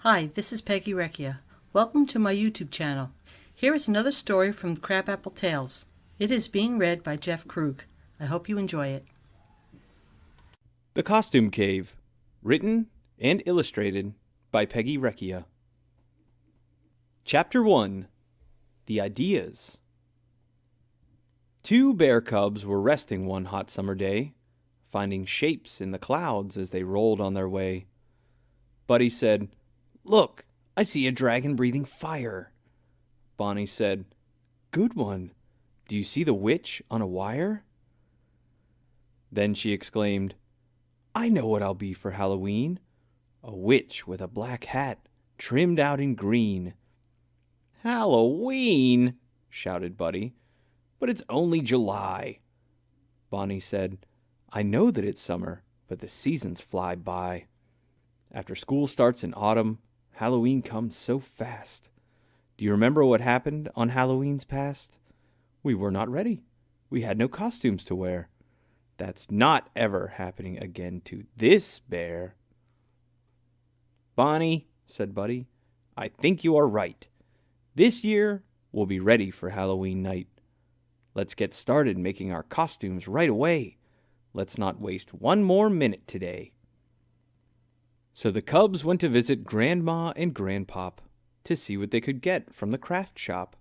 Hi, this is Peggy Recchia. Welcome to my YouTube channel. Here is another story from Crabapple Tales. It is being read by Jeff Krug. I hope you enjoy it. The Costume Cave, written and illustrated by Peggy Recchia. Chapter 1. The Ideas. 2 bear cubs were resting one hot summer day, finding shapes in the clouds as they rolled on their way. Buddy said, "Look, I see a dragon breathing fire." Bonnie said, "Good one. Do you see the witch on a wire?" Then she exclaimed, "I know what I'll be for Halloween. A witch with a black hat, trimmed out in green." "Halloween!" shouted Buddy. "But it's only July." Bonnie said, "I know that it's summer, but the seasons fly by. After school starts in autumn, Halloween comes so fast. Do you remember what happened on Halloween's past? We were not ready. We had no costumes to wear. That's not ever happening again to this bear." "Bonnie," said Buddy, "I think you are right. This year we'll be ready for Halloween night. Let's get started making our costumes right away. Let's not waste one more minute today." So the cubs went to visit Grandma and Grandpop to see what they could get from the craft shop.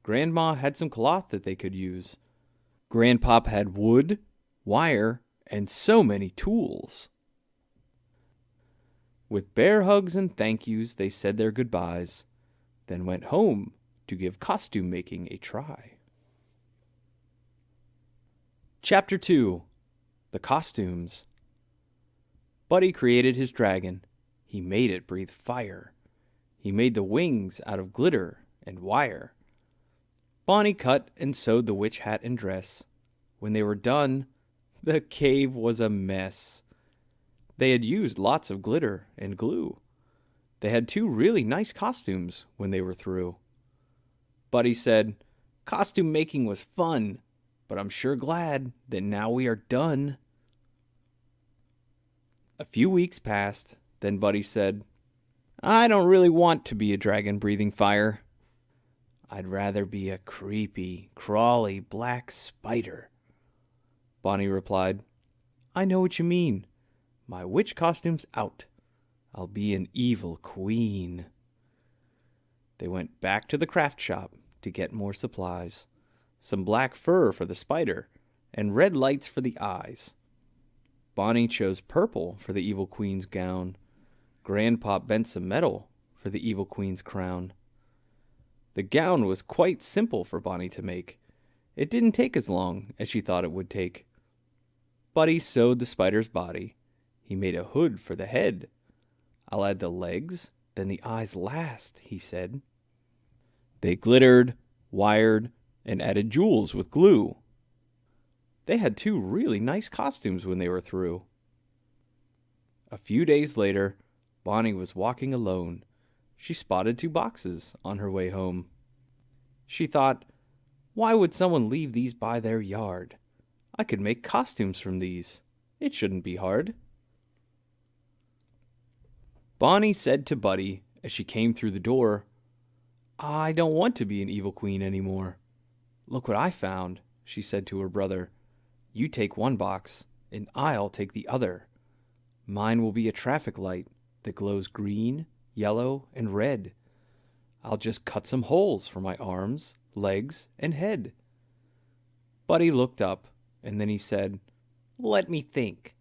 Grandma had some cloth that they could use. Grandpop had wood, wire, and so many tools. With bear hugs and thank yous, they said their goodbyes, then went home to give costume making a try. Chapter 2. The Costumes. Buddy created his dragon. He made it breathe fire. He made the wings out of glitter and wire. Bonnie cut and sewed the witch hat and dress. When they were done, the cave was a mess. They had used lots of glitter and glue. They had 2 really nice costumes when they were through. Buddy said, "Costume making was fun, but I'm sure glad that now we are done." A few weeks passed, then Buddy said, "I don't really want to be a dragon breathing fire. I'd rather be a creepy, crawly black spider." Bonnie replied, "I know what you mean. My witch costume's out. I'll be an evil queen." They went back to the craft shop to get more supplies. Some black fur for the spider and red lights for the eyes. Bonnie chose purple for the evil queen's gown. Grandpop bent some metal for the evil queen's crown. The gown was quite simple for Bonnie to make. It didn't take as long as she thought it would take. Buddy sewed the spider's body. He made a hood for the head. "I'll add the legs, then the eyes last," he said. They glittered, wired, and added jewels with glue. They had 2 really nice costumes when they were through. A few days later, Bonnie was walking alone. She spotted 2 boxes on her way home. She thought, "Why would someone leave these by their yard? I could make costumes from these. It shouldn't be hard." Bonnie said to Buddy as she came through the door, "I don't want to be an evil queen anymore. Look what I found," she said to her brother. "You take one box, and I'll take the other. Mine will be a traffic light that glows green, yellow, and red. I'll just cut some holes for my arms, legs, and head." Buddy looked up, and then he said, "Let me think.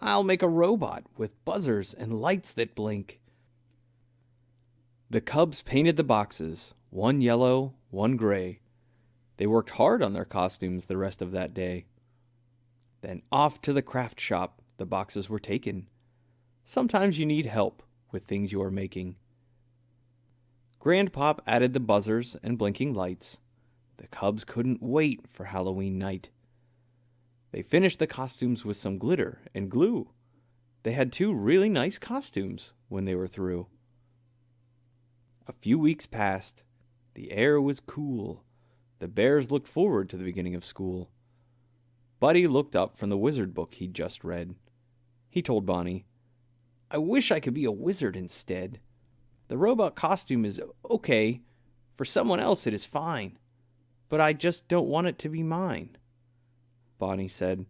I'll make a robot with buzzers and lights that blink." The cubs painted the boxes, one yellow, one gray. They worked hard on their costumes the rest of that day. Then off to the craft shop the boxes were taken. Sometimes you need help with things you are making. Grandpop added the buzzers and blinking lights. The cubs couldn't wait for Halloween night. They finished the costumes with some glitter and glue. They had 2 really nice costumes when they were through. A few weeks passed. The air was cool. The bears looked forward to the beginning of school. Buddy looked up from the wizard book he'd just read. He told Bonnie, I wish I could be a wizard instead. The robot costume is okay. For someone else it is fine. But I just don't want it to be mine. Bonnie said,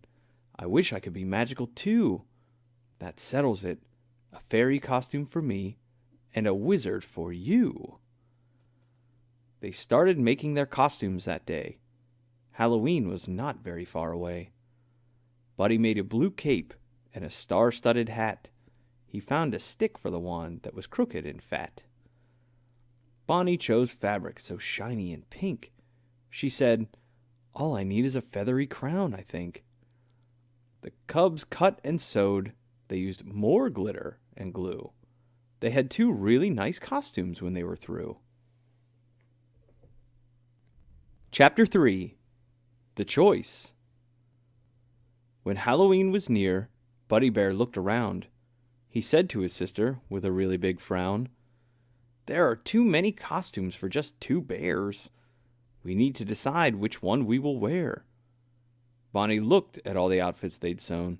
I wish I could be magical too. That settles it. A fairy costume for me and a wizard for you. They started making their costumes that day. Halloween was not very far away. Buddy made a blue cape and a star-studded hat. He found a stick for the wand that was crooked and fat. Bonnie chose fabric so shiny and pink. She said, all I need is a feathery crown, I think. The cubs cut and sewed. They used more glitter and glue. They had 2 really nice costumes when they were through. Chapter 3. The Choice. When Halloween was near, Buddy Bear looked around. He said to his sister, with a really big frown, there are too many costumes for just 2 bears. We need to decide which one we will wear. Bonnie looked at all the outfits they'd sewn.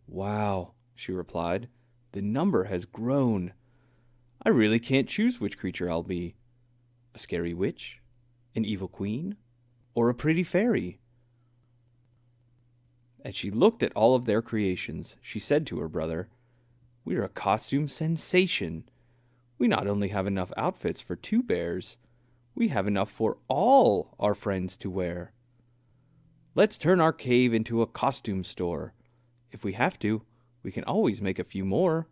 Wow, she replied, the number has grown. I really can't choose which creature I'll be. A scary witch? An evil queen? Or a pretty fairy? As she looked at all of their creations, she said to her brother, we're a costume sensation. We not only have enough outfits for 2 bears, we have enough for all our friends to wear. Let's turn our cave into a costume store. If we have to, we can always make a few more.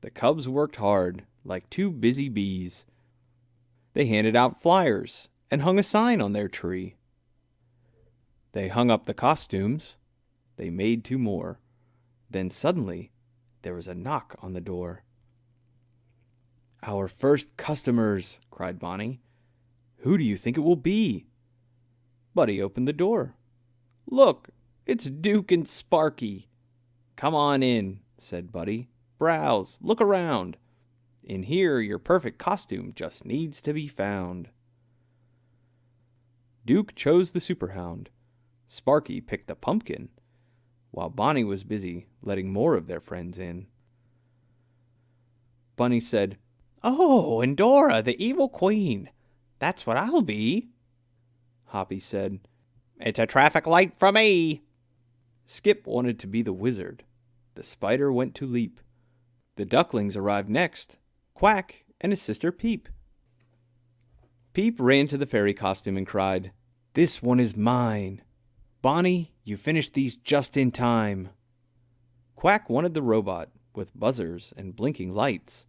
The cubs worked hard, like 2 busy bees. They handed out flyers and hung a sign on their tree. They hung up the costumes. They made 2 more. Then suddenly, there was a knock on the door. Our first customers, cried Bonnie. Who do you think it will be? Buddy opened the door. Look, it's Duke and Sparky. Come on in, said Buddy. Browse, look around. In here, your perfect costume just needs to be found. Duke chose the Superhound. Sparky picked the pumpkin, while Bonnie was busy letting more of their friends in. Bunny said, Oh, and Dora, the evil queen. That's what I'll be. Hoppy said, It's a traffic light for me. Skip wanted to be the wizard. The spider went to leap. The ducklings arrived next, Quack and his sister Peep. Peep ran to the fairy costume and cried, This one is mine. Bonnie, you finished these just in time. Quack wanted the robot with buzzers and blinking lights.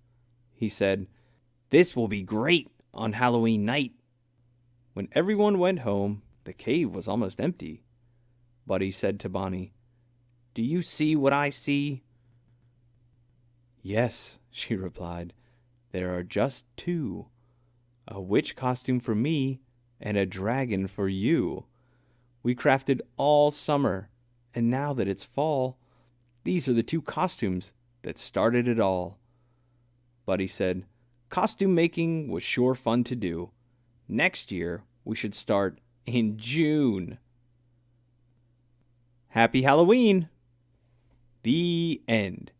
He said, This will be great on Halloween night. When everyone went home, the cave was almost empty. Buddy said to Bonnie, Do you see what I see? Yes, she replied. There are just 2. A witch costume for me and a dragon for you. We crafted all summer, and now that it's fall, these are the 2 costumes that started it all. Buddy said, Costume making was sure fun to do. Next year, we should start in June. Happy Halloween! The end.